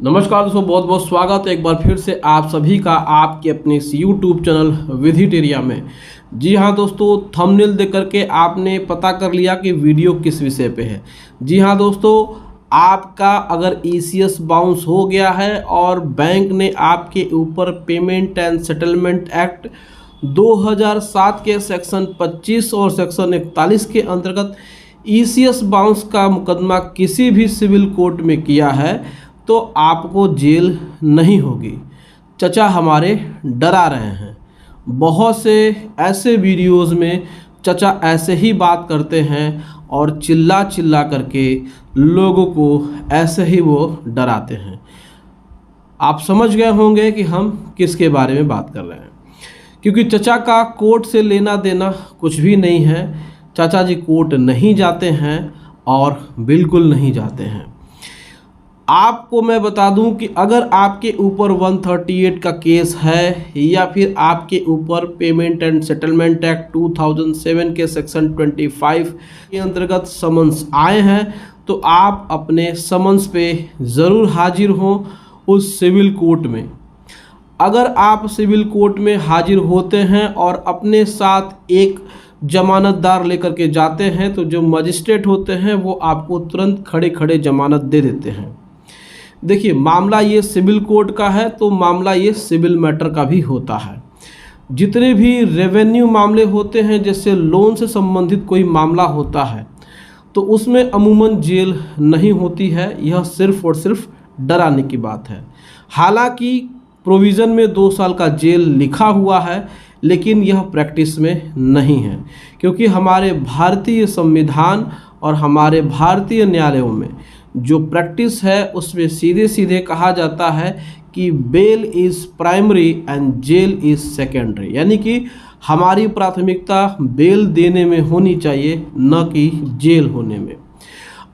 नमस्कार दोस्तों, बहुत बहुत स्वागत है एक बार फिर से आप सभी का आपके अपने इस यूट्यूब चैनल विजिटेरिया में। जी हाँ दोस्तों, थंबनेल देख करके आपने पता कर लिया कि वीडियो किस विषय पे है। जी हाँ दोस्तों, आपका अगर ईसीएस बाउंस हो गया है और बैंक ने आपके ऊपर पेमेंट एंड सेटलमेंट एक्ट 2007 के सेक्शन 25 और सेक्शन 41 के अंतर्गत ईसीएस बाउंस का मुकदमा किसी भी सिविल कोर्ट में किया है तो आपको जेल नहीं होगी। चचा हमारे डरा रहे हैं। बहुत से ऐसे वीडियोस में चचा ऐसे ही बात करते हैं और चिल्ला चिल्ला करके लोगों को ऐसे ही वो डराते हैं। आप समझ गए होंगे कि हम किसके बारे में बात कर रहे हैं, क्योंकि चचा का कोर्ट से लेना देना कुछ भी नहीं है। चाचा जी कोर्ट नहीं जाते हैं और बिल्कुल नहीं जाते हैं। आपको मैं बता दूं कि अगर आपके ऊपर 138 का केस है या फिर आपके ऊपर पेमेंट एंड सेटलमेंट एक्ट 2007 के सेक्शन 25 के अंतर्गत समन्स आए हैं तो आप अपने समन्स पे ज़रूर हाजिर हों उस सिविल कोर्ट में। अगर आप सिविल कोर्ट में हाजिर होते हैं और अपने साथ एक जमानतदार लेकर के जाते हैं तो जो मजिस्ट्रेट होते हैं वो आपको तुरंत खड़े खड़े जमानत दे देते हैं। देखिए, मामला ये सिविल कोर्ट का है तो मामला ये सिविल मैटर का भी होता है। जितने भी रेवेन्यू मामले होते हैं, जैसे लोन से संबंधित कोई मामला होता है तो उसमें अमूमन जेल नहीं होती है। यह सिर्फ और सिर्फ डराने की बात है। हालांकि प्रोविज़न में 2 साल का जेल लिखा हुआ है, लेकिन यह प्रैक्टिस में नहीं है, क्योंकि हमारे भारतीय संविधान और हमारे भारतीय न्यायालयों में जो प्रैक्टिस है उसमें सीधे सीधे कहा जाता है कि bail is primary and jail is secondary, यानी कि हमारी प्राथमिकता बेल देने में होनी चाहिए, न कि जेल होने में।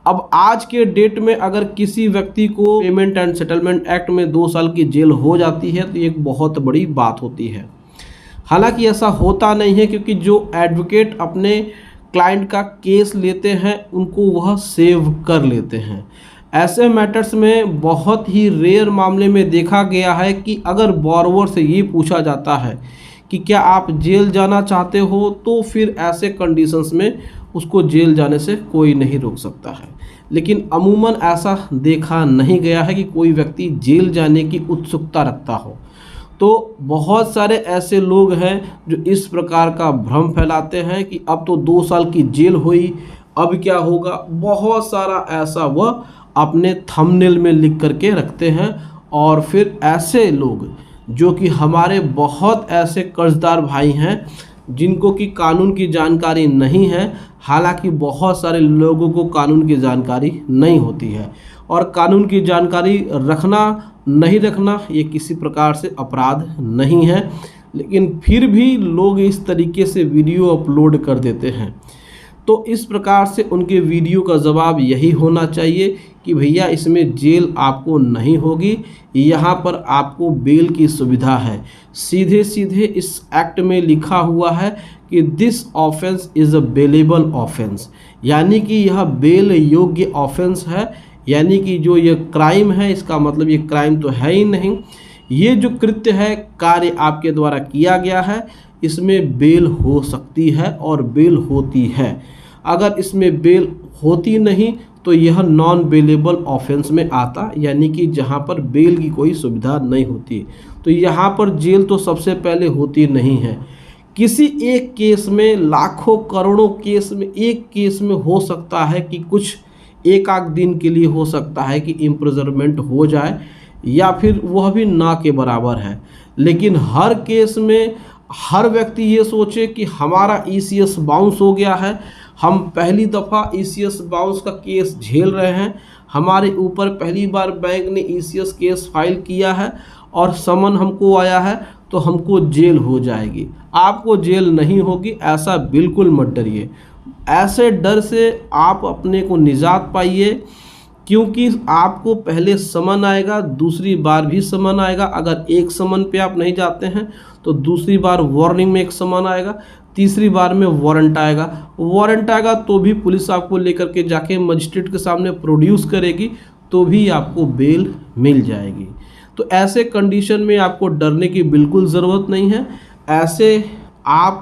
अब आज के डेट में अगर किसी व्यक्ति को पेमेंट एंड सेटलमेंट एक्ट में 2 साल की जेल हो जाती है तो एक बहुत बड़ी बात होती है। हालांकि ऐसा होता नहीं है, क्योंकि जो एडवोकेट अपने क्लाइंट का केस लेते हैं उनको वह सेव कर लेते हैं। ऐसे मैटर्स में बहुत ही रेयर मामले में देखा गया है कि अगर बॉरोवर से ये पूछा जाता है कि क्या आप जेल जाना चाहते हो, तो फिर ऐसे कंडीशंस में उसको जेल जाने से कोई नहीं रोक सकता है। लेकिन अमूमन ऐसा देखा नहीं गया है कि कोई व्यक्ति जेल जाने की उत्सुकता रखता हो। तो बहुत सारे ऐसे लोग हैं जो इस प्रकार का भ्रम फैलाते हैं कि अब तो 2 साल की जेल हुई, अब क्या होगा। बहुत सारा ऐसा वह अपने थंबनेल में लिख करके रखते हैं। और फिर ऐसे लोग जो कि हमारे बहुत ऐसे कर्जदार भाई हैं जिनको कि कानून की जानकारी नहीं है, हालांकि बहुत सारे लोगों को कानून की जानकारी नहीं होती है। और कानून की जानकारी रखना नहीं रखना ये किसी प्रकार से अपराध नहीं है, लेकिन फिर भी लोग इस तरीके से वीडियो अपलोड कर देते हैं। तो इस प्रकार से उनके वीडियो का जवाब यही होना चाहिए कि भैया इसमें जेल आपको नहीं होगी, यहाँ पर आपको बेल की सुविधा है। सीधे सीधे इस एक्ट में लिखा हुआ है कि this offence is a bailable offence, यानी कि यह बेल योग्य ऑफेंस है। यानी कि जो ये क्राइम है, इसका मतलब ये क्राइम तो है ही नहीं। ये जो कृत्य है, कार्य आपके द्वारा किया गया है, इसमें बेल हो सकती है और बेल होती है। अगर इसमें बेल होती नहीं तो यह नॉन बेलेबल ऑफेंस में आता, यानी कि जहाँ पर बेल की कोई सुविधा नहीं होती। तो यहाँ पर जेल तो सबसे पहले होती नहीं है। किसी एक केस में, लाखों करोड़ों केस में, एक केस में हो सकता है कि कुछ एक आध दिन के लिए हो सकता है कि इम्प्रिजनमेंट हो जाए, या फिर वह भी ना के बराबर है। लेकिन हर केस में हर व्यक्ति ये सोचे कि हमारा ईसीएस बाउंस हो गया है, हम पहली दफ़ा ईसीएस बाउंस का केस झेल रहे हैं, हमारे ऊपर पहली बार बैंक ने ईसीएस केस फाइल किया है और समन हमको आया है तो हमको जेल हो जाएगी। आपको जेल नहीं होगी, ऐसा बिल्कुल मत डरिए। ऐसे डर से आप अपने को निजात पाइए, क्योंकि आपको पहले समन आएगा, दूसरी बार भी समन आएगा। अगर एक समन पे आप नहीं जाते हैं तो दूसरी बार वार्निंग में एक समन आएगा, तीसरी बार में वारंट आएगा तो भी पुलिस आपको लेकर के जाके मजिस्ट्रेट के सामने प्रोड्यूस करेगी, तो भी आपको बेल मिल जाएगी। तो ऐसे कंडीशन में आपको डरने की बिल्कुल ज़रूरत नहीं है। ऐसे आप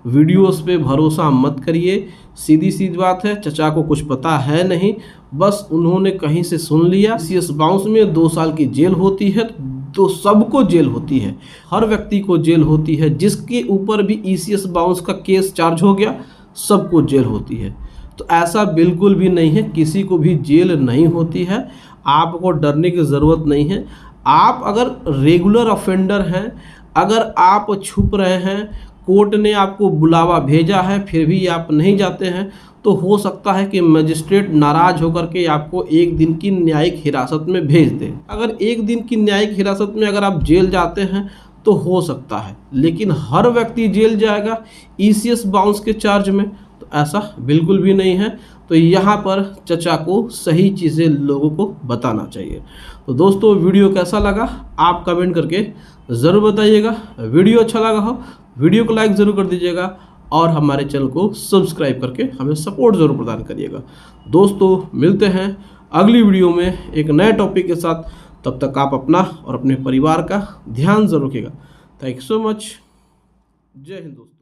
वीडियोस पे भरोसा मत करिए। सीधी सी बात है, चचा को कुछ पता है नहीं, बस उन्होंने कहीं से सुन लिया। ईसीएस बाउंस में 2 साल की जेल होती है, तो सबको जेल होती है, हर व्यक्ति को जेल होती है। जिसके ऊपर भी ईसीएस बाउंस का केस चार्ज हो गया सबको जेल होती है। तो ऐसा बिल्कुल भी नहीं है, किसी को भी जेल नहीं होती है। आपको डरने की ज़रूरत नहीं है। आप अगर रेगुलर ऑफेंडर हैं, अगर आप छुप रहे हैं, कोर्ट ने आपको बुलावा भेजा है फिर भी आप नहीं जाते हैं, तो हो सकता है कि मजिस्ट्रेट नाराज़ होकर के आपको 1 दिन की न्यायिक हिरासत में भेज दे। अगर 1 दिन की न्यायिक हिरासत में अगर आप जेल जाते हैं तो हो सकता है, लेकिन हर व्यक्ति जेल जाएगा ईसीएस बाउंस के चार्ज में, तो ऐसा बिल्कुल भी नहीं है। तो यहाँ पर चचा को सही चीज़ें लोगों को बताना चाहिए। तो दोस्तों, वीडियो कैसा लगा आप कमेंट करके ज़रूर बताइएगा। वीडियो अच्छा लगा हो वीडियो को लाइक ज़रूर कर दीजिएगा और हमारे चैनल को सब्सक्राइब करके हमें सपोर्ट ज़रूर प्रदान करिएगा। दोस्तों, मिलते हैं अगली वीडियो में एक नए टॉपिक के साथ। तब तक आप अपना और अपने परिवार का ध्यान ज़रूर रखिएगा। Thank you so much. जय हिंद दोस्तों।